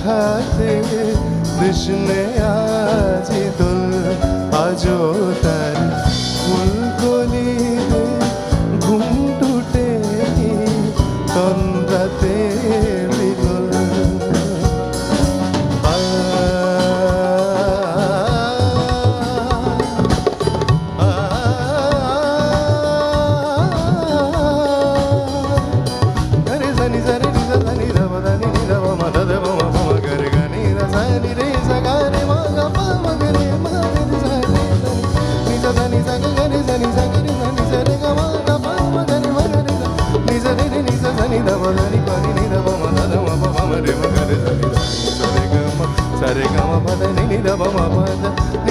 দেখাতে কৃষ্ণে আজি দোল আজো তার ফুলকলিতে ঘুম টুটে তন্দ্রাতে বিলোল Sare gama pada ni ni da ba ma pa da